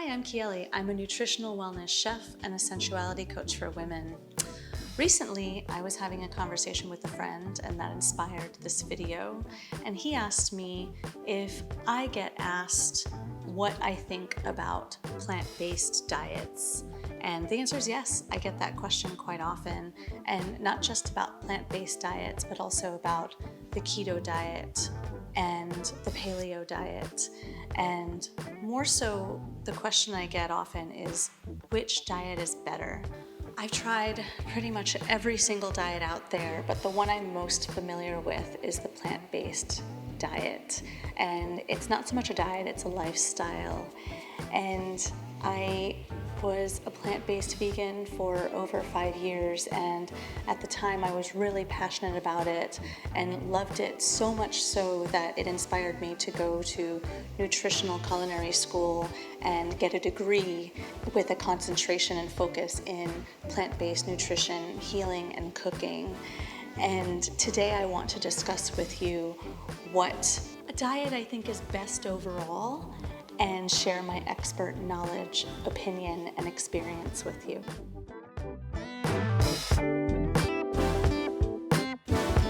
Hi, I'm Kieli. I'm a nutritional wellness chef and a sensuality coach for women. Recently, I was having a conversation with a friend, and that inspired this video. And he asked me if I get asked what I think about plant-based diets. And the answer is yes, I get that question quite often. And not just about plant-based diets, but also about the keto diet and the paleo diet. And more so, the question I get often is, which diet is better? I've tried pretty much every single diet out there, but the one I'm most familiar with is the plant-based diet. And it's not so much a diet, it's a lifestyle. And I was a plant-based vegan for over 5 years, and at the time I was really passionate about it and loved it so much so that it inspired me to go to nutritional culinary school and get a degree with a concentration and focus in plant-based nutrition, healing, and cooking. And today I want to discuss with you what a diet I think is best overall and share my expert knowledge, opinion, and experience with you.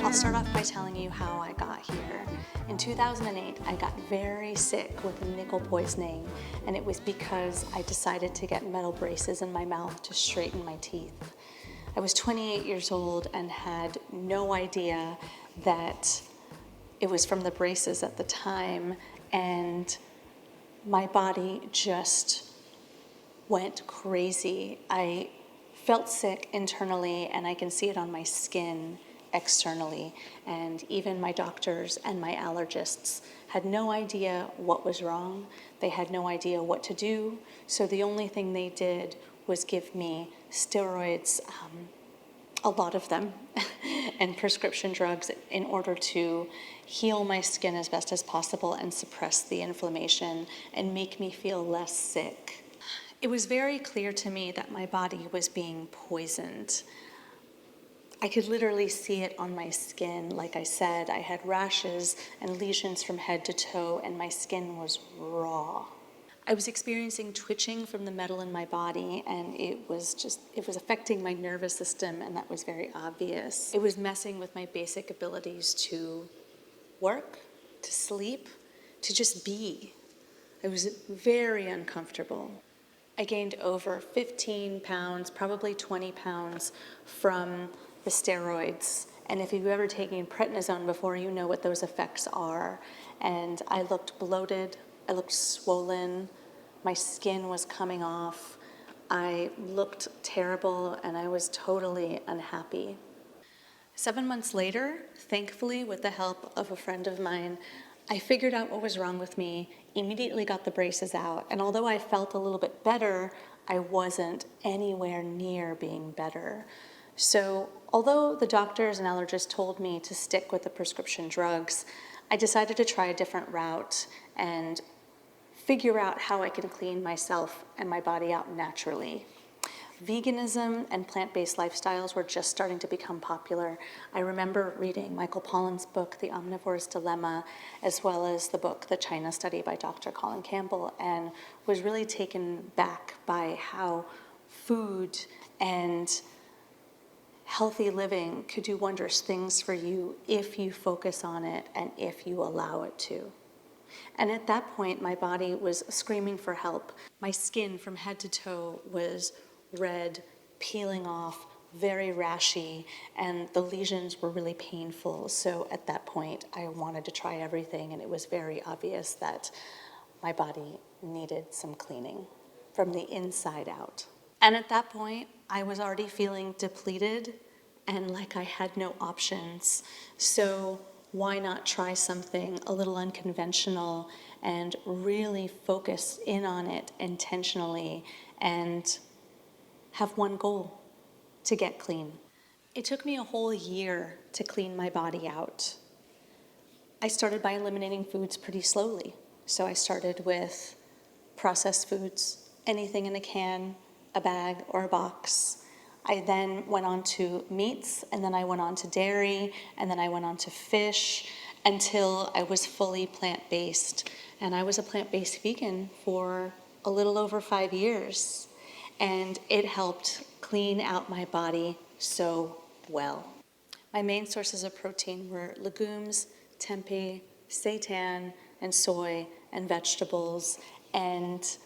I'll start off by telling you how I got here. In 2008, I got very sick with nickel poisoning, and it was because I decided to get metal braces in my mouth to straighten my teeth. I was 28 years old and had no idea that it was from the braces at the time, and my body just went crazy. I felt sick internally, and I can see it on my skin externally. And even my doctors and my allergists had no idea what was wrong. They had no idea what to do. So the only thing they did was give me steroids, a lot of them, and prescription drugs in order to heal my skin as best as possible and suppress the inflammation and make me feel less sick. It was very clear to me that my body was being poisoned. I could literally see it on my skin. Like I said, I had rashes and lesions from head to toe, and my skin was raw. I was experiencing twitching from the metal in my body, and it was affecting my nervous system, and that was very obvious. It was messing with my basic abilities to work, to sleep, to just be. I was very uncomfortable. I gained over 15 pounds, probably 20 pounds from the steroids. And if you've ever taken prednisone before, you know what those effects are. And I looked bloated, I looked swollen, my skin was coming off, I looked terrible, and I was totally unhappy. 7 months later, thankfully, with the help of a friend of mine, I figured out what was wrong with me, immediately got the braces out, and although I felt a little bit better, I wasn't anywhere near being better. So, although the doctors and allergists told me to stick with the prescription drugs, I decided to try a different route and figure out how I can clean myself and my body out naturally. Veganism and plant-based lifestyles were just starting to become popular. I remember reading Michael Pollan's book, The Omnivore's Dilemma, as well as the book, The China Study by Dr. Colin Campbell, and was really taken back by how food and healthy living could do wondrous things for you if you focus on it and if you allow it to. And at that point, my body was screaming for help. My skin from head to toe was red, peeling off, very rashy, and the lesions were really painful. So at that point, I wanted to try everything, and it was very obvious that my body needed some cleaning from the inside out. And at that point, I was already feeling depleted and like I had no options. So why not try something a little unconventional and really focus in on it intentionally and have one goal: to get clean. It took me a whole year to clean my body out. I started by eliminating foods pretty slowly. So I started with processed foods, anything in a can, a bag, or a box. I then went on to meats, and then I went on to dairy, and then I went on to fish, until I was fully plant-based. And I was a plant-based vegan for a little over 5 years, and it helped clean out my body so well. My main sources of protein were legumes, tempeh, seitan, and soy, and vegetables, and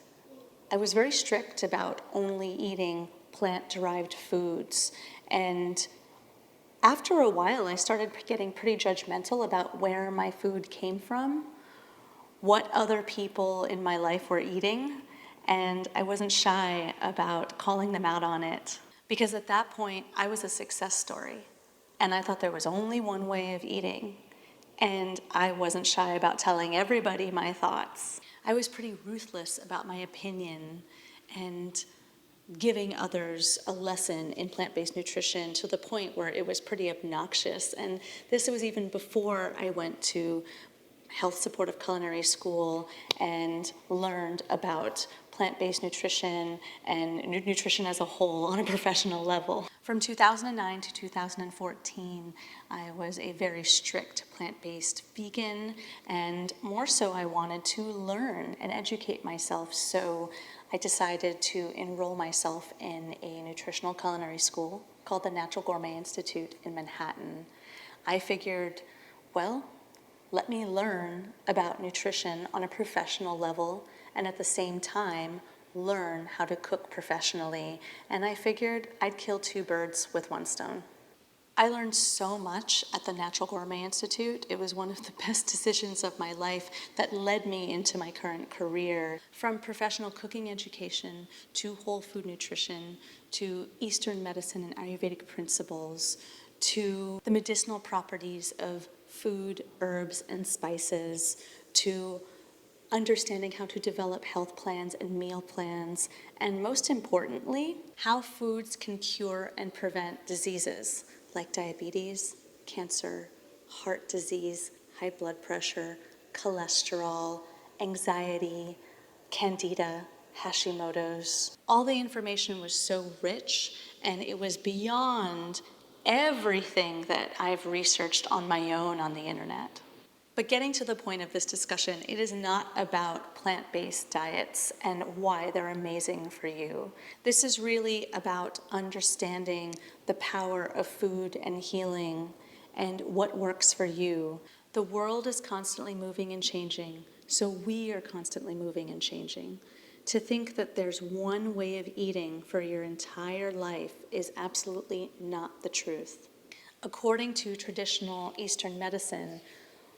I was very strict about only eating plant-derived foods. And after a while, I started getting pretty judgmental about where my food came from, what other people in my life were eating, and I wasn't shy about calling them out on it. Because at that point, I was a success story, and I thought there was only one way of eating, and I wasn't shy about telling everybody my thoughts. I was pretty ruthless about my opinion and giving others a lesson in plant-based nutrition to the point where it was pretty obnoxious. And this was even before I went to health supportive culinary school and learned about plant-based nutrition and nutrition as a whole on a professional level. From 2009 to 2014, I was a very strict plant-based vegan, and more so I wanted to learn and educate myself, so I decided to enroll myself in a nutritional culinary school called the Natural Gourmet Institute in Manhattan. I figured, well, let me learn about nutrition on a professional level and at the same time learn how to cook professionally. And I figured I'd kill two birds with one stone. I learned so much at the Natural Gourmet Institute. It was one of the best decisions of my life that led me into my current career. From professional cooking education to whole food nutrition to Eastern medicine and Ayurvedic principles to the medicinal properties of food, herbs, and spices, to understanding how to develop health plans and meal plans, and most importantly, how foods can cure and prevent diseases like diabetes, cancer, heart disease, high blood pressure, cholesterol, anxiety, candida, Hashimoto's. All the information was so rich, and it was beyond everything that I've researched on my own on the internet. But getting to the point of this discussion, it is not about plant-based diets and why they're amazing for you. This is really about understanding the power of food and healing and what works for you. The world is constantly moving and changing, so we are constantly moving and changing. To think that there's one way of eating for your entire life is absolutely not the truth. According to traditional Eastern medicine,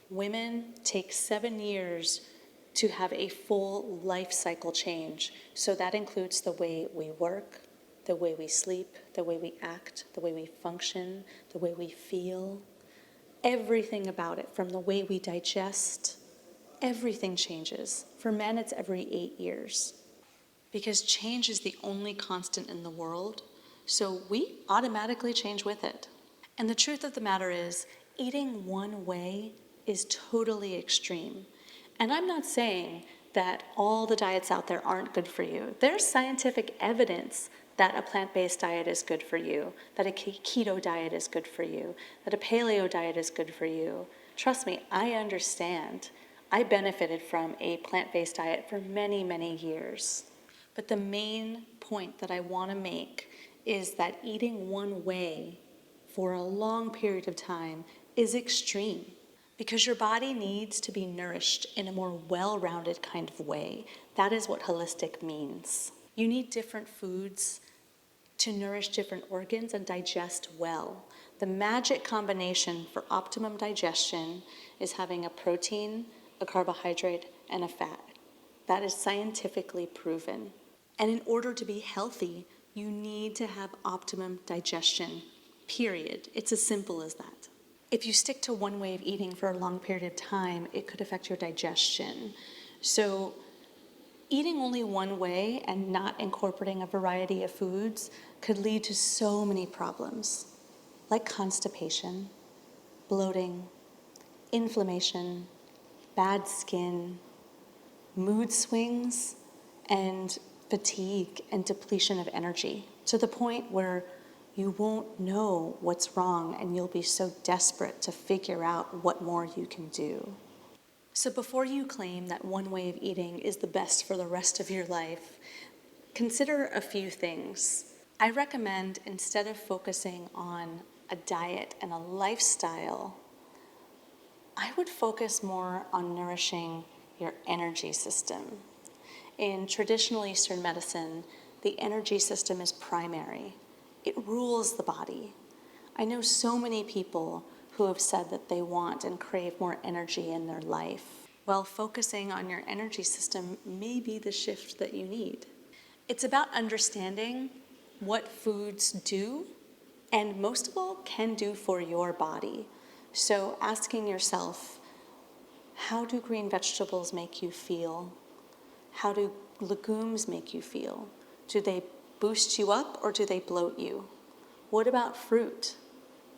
women take 7 years to have a full life cycle change. So that includes the way we work, the way we sleep, the way we act, the way we function, the way we feel. Everything about it, from the way we digest, everything changes. For men, it's every 8 years. Because change is the only constant in the world, so we automatically change with it. And the truth of the matter is, eating one way is totally extreme. And I'm not saying that all the diets out there aren't good for you. There's scientific evidence that a plant-based diet is good for you, that a keto diet is good for you, that a paleo diet is good for you. Trust me, I understand. I benefited from a plant-based diet for many, many years. But the main point that I want to make is that eating one way for a long period of time is extreme, because your body needs to be nourished in a more well-rounded kind of way. That is what holistic means. You need different foods to nourish different organs and digest well. The magic combination for optimum digestion is having a protein, a carbohydrate, and a fat. That is scientifically proven. And in order to be healthy, you need to have optimum digestion, period. It's as simple as that. If you stick to one way of eating for a long period of time, it could affect your digestion. So eating only one way and not incorporating a variety of foods could lead to so many problems, like constipation, bloating, inflammation, bad skin, mood swings, and fatigue and depletion of energy, to the point where you won't know what's wrong and you'll be so desperate to figure out what more you can do. So before you claim that one way of eating is the best for the rest of your life, consider a few things. I recommend, instead of focusing on a diet and a lifestyle, I would focus more on nourishing your energy system. In traditional Eastern medicine, the energy system is primary. It rules the body. I know so many people who have said that they want and crave more energy in their life. Well, focusing on your energy system may be the shift that you need. It's about understanding what foods do, and most of all, can do for your body. So asking yourself, how do green vegetables make you feel? How do legumes make you feel? Do they boost you up or do they bloat you? What about fruit?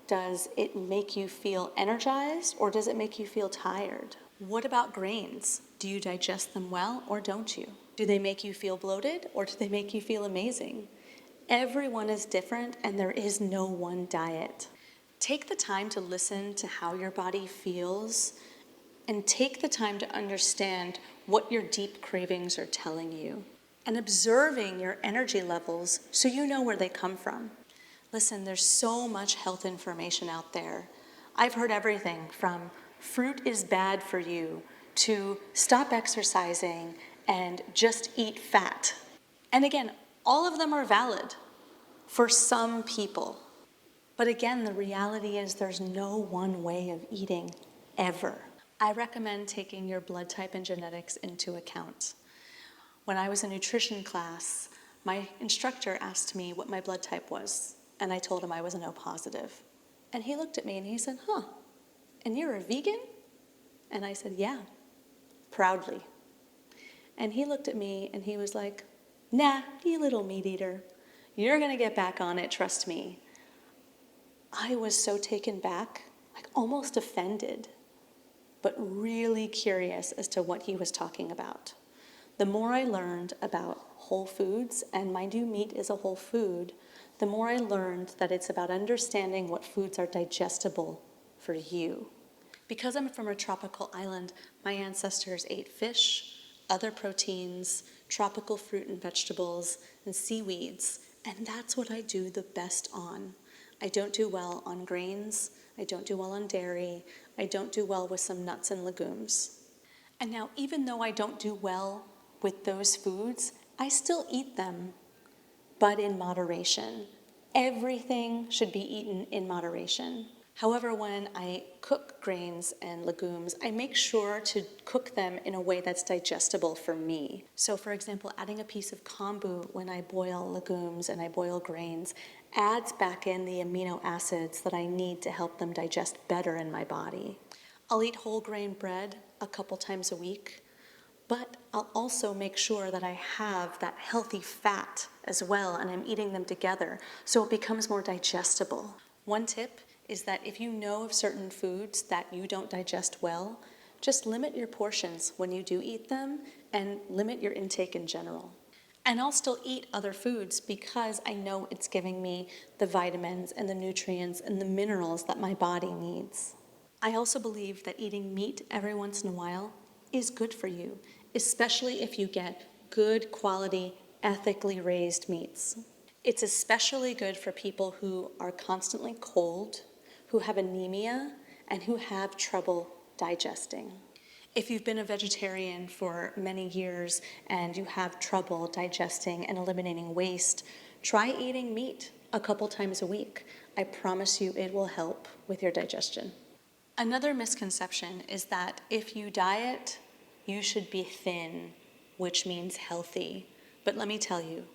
Does it make you feel energized or does it make you feel tired? What about grains? Do you digest them well or don't you? Do they make you feel bloated or do they make you feel amazing? Everyone is different and there is no one diet. Take the time to listen to how your body feels and take the time to understand what your deep cravings are telling you and observing your energy levels so you know where they come from. Listen, there's so much health information out there. I've heard everything from fruit is bad for you to stop exercising and just eat fat. And again, all of them are valid for some people. But again, the reality is there's no one way of eating ever. I recommend taking your blood type and genetics into account. When I was in nutrition class, my instructor asked me what my blood type was, and I told him I was an O positive. And he looked at me and he said, and you're a vegan? And I said, yeah, proudly. And he looked at me and he was like, nah, you little meat eater. You're gonna get back on it, trust me. I was so taken back, like almost offended, but really curious as to what he was talking about. The more I learned about whole foods, and mind you, meat is a whole food, the more I learned that it's about understanding what foods are digestible for you. Because I'm from a tropical island, my ancestors ate fish, other proteins, tropical fruit and vegetables, and seaweeds, and that's what I do the best on. I don't do well on grains, I don't do well on dairy, I don't do well with some nuts and legumes. And now, even though I don't do well with those foods, I still eat them, but in moderation. Everything should be eaten in moderation. However, when I cook grains and legumes, I make sure to cook them in a way that's digestible for me. So for example, adding a piece of kombu when I boil legumes and I boil grains adds back in the amino acids that I need to help them digest better in my body. I'll eat whole grain bread a couple times a week, but I'll also make sure that I have that healthy fat as well, and I'm eating them together so it becomes more digestible. One tip is that if you know of certain foods that you don't digest well, just limit your portions when you do eat them and limit your intake in general. And I'll still eat other foods because I know it's giving me the vitamins and the nutrients and the minerals that my body needs. I also believe that eating meat every once in a while is good for you, especially if you get good quality, ethically raised meats. It's especially good for people who are constantly cold, who have anemia, and who have trouble digesting. If you've been a vegetarian for many years and you have trouble digesting and eliminating waste, try eating meat a couple times a week. I promise you it will help with your digestion. Another misconception is that if you diet, you should be thin, which means healthy. But let me tell you,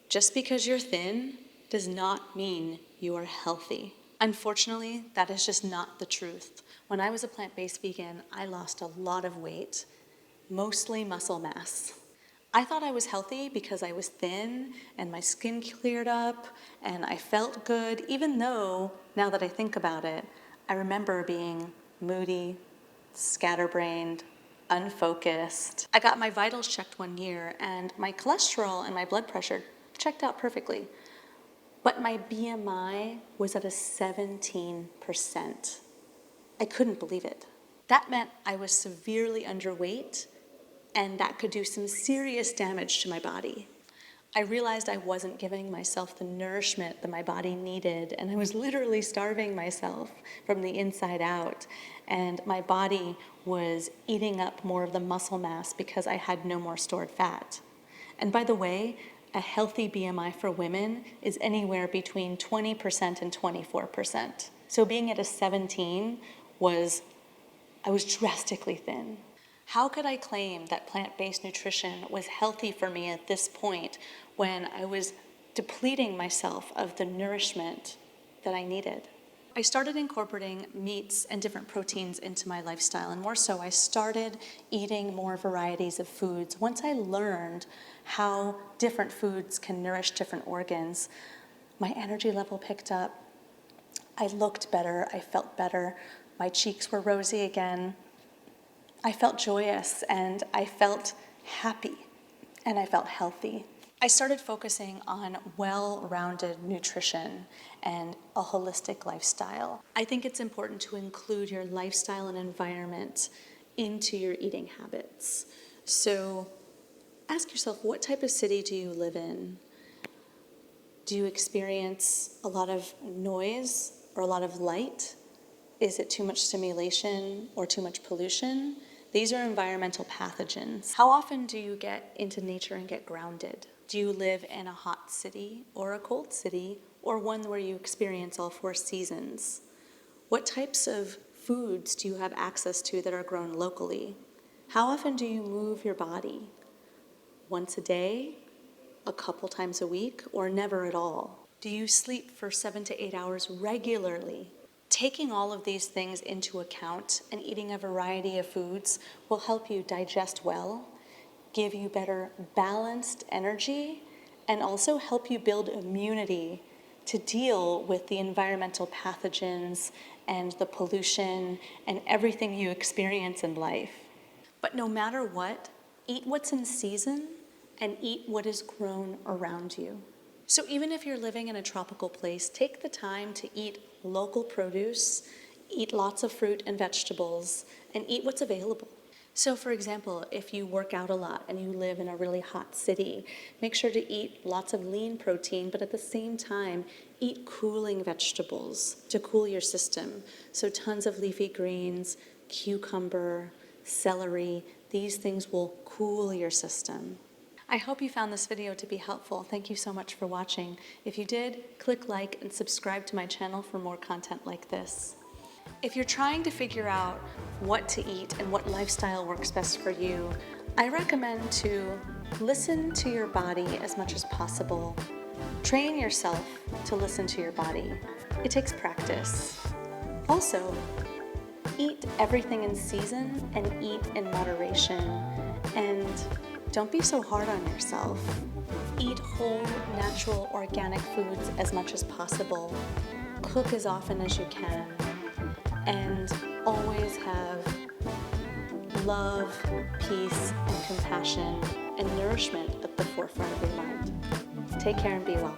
just because you're thin does not mean you are healthy. Unfortunately, that is just not the truth. When I was a plant-based vegan, I lost a lot of weight, mostly muscle mass. I thought I was healthy because I was thin and my skin cleared up and I felt good, even though, now that I think about it, I remember being moody, scatterbrained, unfocused. I got my vitals checked one year and my cholesterol and my blood pressure checked out perfectly. But my BMI was at a 17%. I couldn't believe it. That meant I was severely underweight, and that could do some serious damage to my body. I realized I wasn't giving myself the nourishment that my body needed, and I was literally starving myself from the inside out. And my body was eating up more of the muscle mass because I had no more stored fat. And by the way, a healthy BMI for women is anywhere between 20% and 24%. So being at a 17 I was drastically thin. How could I claim that plant-based nutrition was healthy for me at this point when I was depleting myself of the nourishment that I needed? I started incorporating meats and different proteins into my lifestyle, and more so, I started eating more varieties of foods. Once I learned how different foods can nourish different organs, my energy level picked up. I looked better, I felt better, my cheeks were rosy again. I felt joyous, and I felt happy, and I felt healthy. I started focusing on well-rounded nutrition and a holistic lifestyle. I think it's important to include your lifestyle and environment into your eating habits. So ask yourself, what type of city do you live in? Do you experience a lot of noise or a lot of light? Is it too much stimulation or too much pollution? These are environmental pathogens. How often do you get into nature and get grounded? Do you live in a hot city or a cold city, or one where you experience all 4 seasons? What types of foods do you have access to that are grown locally? How often do you move your body? Once a day, a couple times a week, or never at all? Do you sleep for 7 to 8 hours regularly? Taking all of these things into account and eating a variety of foods will help you digest well, give you better balanced energy, and also help you build immunity to deal with the environmental pathogens and the pollution and everything you experience in life. But no matter what, eat what's in season and eat what is grown around you. So even if you're living in a tropical place, take the time to eat local produce, eat lots of fruit and vegetables, and eat what's available. So for example, if you work out a lot and you live in a really hot city, make sure to eat lots of lean protein, but at the same time, eat cooling vegetables to cool your system. So tons of leafy greens, cucumber, celery, these things will cool your system. I hope you found this video to be helpful. Thank you so much for watching. If you did, click like and subscribe to my channel for more content like this. If you're trying to figure out what to eat and what lifestyle works best for you, I recommend to listen to your body as much as possible. Train yourself to listen to your body. It takes practice. Also, eat everything in season and eat in moderation. And don't be so hard on yourself. Eat whole, natural, organic foods as much as possible. Cook as often as you can. And always have love, peace, and compassion and nourishment at the forefront of your mind. Take care and be well.